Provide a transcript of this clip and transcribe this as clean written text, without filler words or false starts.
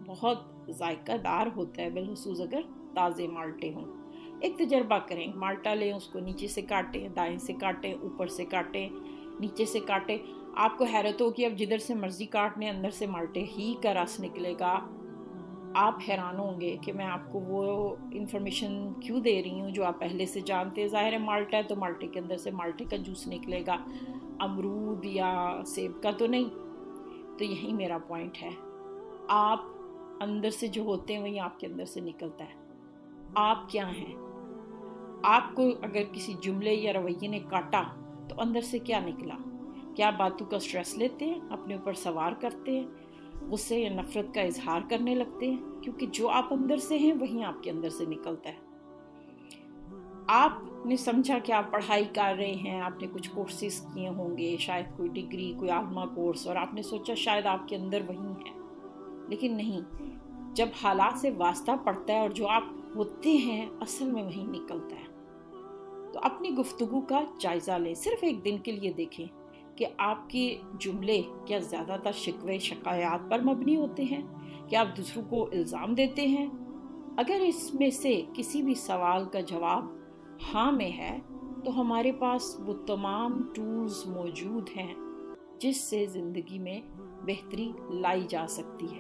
बहुत ज़ायकादार होता है, बिलखुसूस अगर ताज़े माल्टे हों। एक तजर्बा करें, माल्टा लें, उसको नीचे से काटें, दाएं से काटें, ऊपर से काटें, नीचे से काटें। आपको हैरत हो कि अब जिधर से मर्ज़ी काट लें अंदर से माल्टे ही का रस निकलेगा। आप हैरान होंगे कि मैं आपको वो इन्फॉर्मेशन क्यों दे रही हूँ जो आप पहले से जानते हैं। ज़ाहिर है माल्टा है तो माल्टे के अंदर से माल्टे का जूस निकलेगा, अमरूद या सेब का तो नहीं। तो यही मेरा पॉइंट है, आप अंदर से जो होते हैं वही आपके अंदर से निकलता है। आप क्या हैं? आपको अगर किसी जुमले या रवैये ने काटा तो अंदर से क्या निकला? क्या बातों का स्ट्रेस लेते हैं, अपने ऊपर सवार करते हैं, गुस्से या नफरत का इजहार करने लगते हैं? क्योंकि जो आप अंदर से हैं वही आपके अंदर से निकलता है। आपने समझा कि आप पढ़ाई कर रहे हैं, आपने कुछ कोर्सेज किए होंगे, शायद कोई डिग्री, कोई आलमा कोर्स, और आपने सोचा शायद आपके अंदर वही है, लेकिन नहीं। जब हालात से वास्ता पड़ता है और जो आप होते हैं असल में वही निकलता है। तो अपनी गुफ्तगू का जायज़ा लें, सिर्फ एक दिन के लिए देखें कि आपके जुमले क्या ज़्यादातर शिकवे शिकायत पर मबनी होते हैं, क्या आप दूसरों को इल्ज़ाम देते हैं। अगर इसमें से किसी भी सवाल का जवाब हाँ में है तो हमारे पास वो तमाम टूल्स मौजूद हैं जिससे ज़िंदगी में बेहतरी लाई जा सकती है।